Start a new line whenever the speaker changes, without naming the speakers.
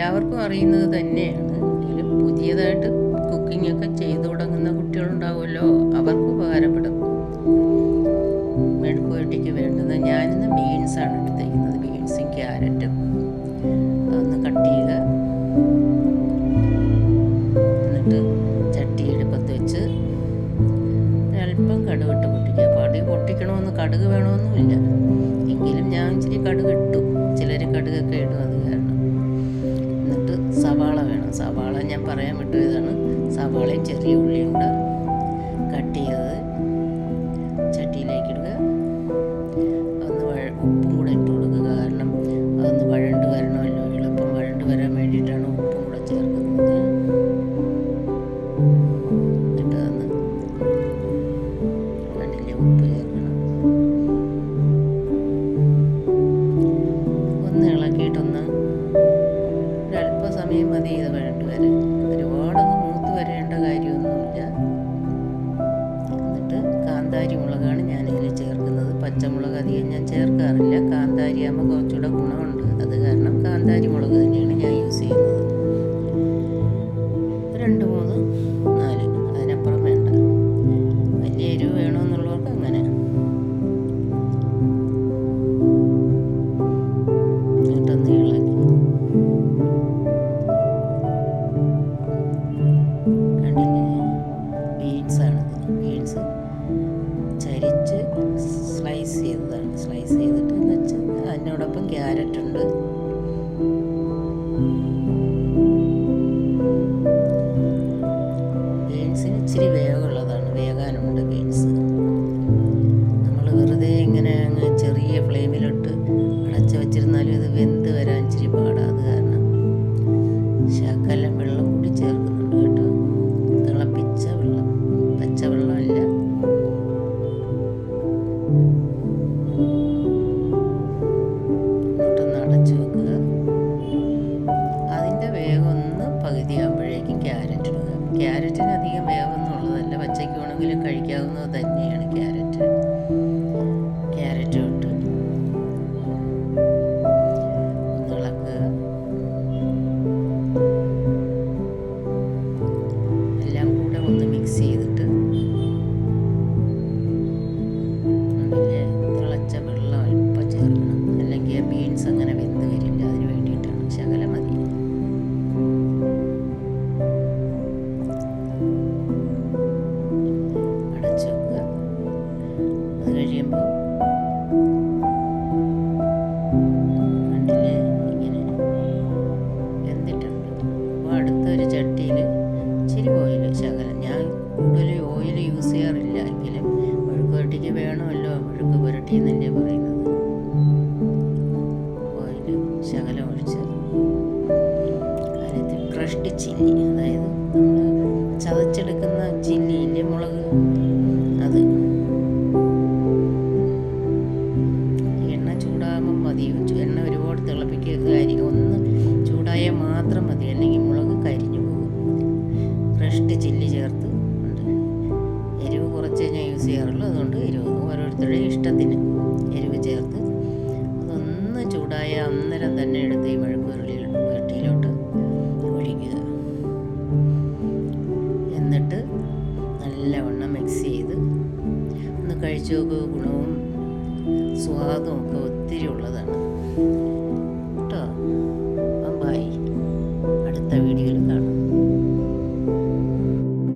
എല്ലാവർക്കും അറിയുന്നത് തന്നെയാണ്. എങ്കിലും പുതിയതായിട്ട് കുക്കിംഗ് ഒക്കെ ചെയ്തു തുടങ്ങുന്ന കുട്ടികളുണ്ടാവുമല്ലോ, അവർക്ക് ഉപകാരപ്പെടും. മെഴുക്കുവരട്ടിക്ക് വേണ്ടുന്നത് ഞാനിന്ന് ബീൻസാണ് എടുത്തേക്കുന്നത്. ബീൻസും ക്യാരറ്റും അതൊന്ന് കട്ട് ചെയ്യുക. എന്നിട്ട് ചട്ടി അടുപ്പത്ത് വെച്ച് ഒരല്പം കടുകിട്ട് പൊട്ടിക്കുക. പൊട്ടിക്കണമെന്ന് കടുക് വേണമെന്നുമില്ല, എങ്കിലും ഞാൻ ഇച്ചിരി കടുക് ഇട്ടു. ചിലർ കടുകൊക്കെ ഇടും, അത് കാരണം. എന്നിട്ട് സവാള വേണം. സവാള ഞാൻ പറയാൻ വിട്ടു, ഇതാണ്. സവാളയും ചെറിയ ഉള്ളിയും കൂടെ കട്ട് ചെയ്തത് ചട്ടിയിലേക്ക് ഇടുക. അതൊന്ന് ഉപ്പും കൂടെ ഇട്ട് കൊടുക്കുക, കാരണം അതൊന്ന് വഴണ്ട് വരണമല്ലോ. എളുപ്പം വഴണ്ട് വരാൻ വേണ്ടിയിട്ടാണ് ഉപ്പും കൂടെ ചേർക്കുന്നത്. എന്നിട്ട് അതൊന്ന് കണ്ടില്ലേ, ഉപ്പ് ചേർക്കണം. ഒന്ന് ഇളക്കിയിട്ടൊന്ന് ഒരല്പസമയം മതി ഇത് വഴണ്ട് വരാൻ. ഒരുപാടൊന്നും മൂത്ത് വരേണ്ട കാര്യമൊന്നുമില്ല. എന്നിട്ട് കാന്താരി മുളകാണ് ഞാനിതിൽ ചേർക്കുന്നത്. പച്ചമുളക് അധികം ഞാൻ ചേർക്കാറില്ല. കാന്താരി ആകുമ്പോൾ കുറച്ചുകൂടെ ഗുണമുണ്ട്, അത് കാരണം കാന്താരി മുളക് തന്നെയാണ് ഞാൻ യൂസ് ചെയ്യുന്നത്. 2, 3, 4, അതിനപ്പുറം വേണ്ട. വലിയ എരിവ് വേണമെന്നുള്ളവർക്ക് അങ്ങനെ. എന്നിട്ടൊന്ന് ഇളക്കി കണ്ടില്ലേ, ബീൻസാണിത്. ബീൻസ് ചരിച്ച് സ്ലൈസ് ചെയ്തതാണ്. സ്ലൈസ് ചെയ്തിട്ട് എന്ന് വെച്ചാൽ അതിനോടൊപ്പം ക്യാരറ്റ് ഉണ്ട്. ബീൻസിന് ഇച്ചിരി വേഗമുള്ളതാണ്, വേകാനുണ്ട് ബീൻസ്. നമ്മൾ വെറുതെ ഇങ്ങനെ അങ്ങ് ചെറിയ ഫ്ലെയിമിലിട്ട് അടച്ച് വെച്ചിരുന്നാലും ഇത് വെന്ത് വരാൻ ഇച്ചിരി പാടാണ്. അത് കാരണം ശകലം വെള്ളം കൂടി ചേർക്കുന്നുണ്ട് കേട്ടോ. തിളപ്പിച്ച വെള്ളം, പച്ചവെള്ളമല്ല. എന്നിട്ടൊന്ന് അടച്ചു വെക്കുക. അതിൻ്റെ വേഗം ഒന്ന് പകുതിയാകുമ്പോഴേക്കും ക്യാരറ്റ് ഇടുക. ക്യാരറ്റിന് അധികം വേവൊന്നുള്ളതല്ല, പച്ചയ്ക്ക് വേണമെങ്കിലും കഴിക്കാവുന്നത് തന്നെയാണ് ക്യാരറ്റ്. ക്യാരറ്റ് ഇട്ട് ഒന്ന് ഇളക്കുക. എല്ലാം കൂടെ ഒന്ന് മിക്സ് ചെയ്തിട്ട് തിളച്ച വെള്ളം അല്പം ചേർക്കണം, അല്ലെങ്കിൽ ആ ബീൻസ് അങ്ങനെ വെന്ത് വരില്ല. അതിന് വേണ്ടിയിട്ടാണ്, ശകലം മതി. അടച്ചു വെക്കുക. അത് കഴിയുമ്പോൾ കണ്ടില്ലേ, ഇങ്ങനെ വെന്തിട്ടുണ്ട്. അപ്പോൾ അടുത്തൊരു ചട്ടിയിൽ ഇച്ചിരി ഓയിൽ, ശകലം. ഞാൻ കൂടുതൽ ഓയിൽ യൂസ് ചെയ്യാറില്ല, എങ്കിലും മെഴുക്ക് പുരട്ടിക്ക് വേണമല്ലോ, മെഴുക്ക് പുരട്ടി എന്നല്ലേ പറയുന്നത്. ഓയിൽ ശകലം ഒഴിച്ച് അതിനകത്ത് ക്രഷ്ഡ് ചില്ലി, അതായത് നമ്മൾ ചതച്ചെടുക്കുന്ന ചില്ലിയില്ലേ, മുളക്, അത്. എണ്ണ ചൂടാകുമ്പം മതി. എണ്ണ ഒരുപാട് തിളപ്പിക്കുക, ഒന്ന് ചൂടായാൽ മാത്രം മതി, അല്ലെങ്കിൽ മുളക് കരിഞ്ഞു പോകും. ക്രഷ്ഡ് ചില്ലി ചേർത്ത് ഉണ്ട്. എരിവ് കുറച്ചേ ഞാൻ യൂസ് ചെയ്യാറുള്ളൂ, അതുകൊണ്ട് എരിവ് ഓരോരുത്തരുടെ ഇഷ്ടത്തിന് എരിവ് ചേർത്ത് അതൊന്ന് ചൂടായ അന്നേരം തന്നെ എടുത്ത് ഈ മെഴുക്ക് പുരട്ടിയിലോട്ട് ഒഴിക്കുക. എന്നിട്ട് നല്ലവണ്ണം മിക്സ് ചെയ്ത് ഒന്ന് കഴിച്ചു നോക്കുക. ഗുണവും സ്വാദും ഒക്കെ ഒത്തിരി ഉള്ളതാണ്.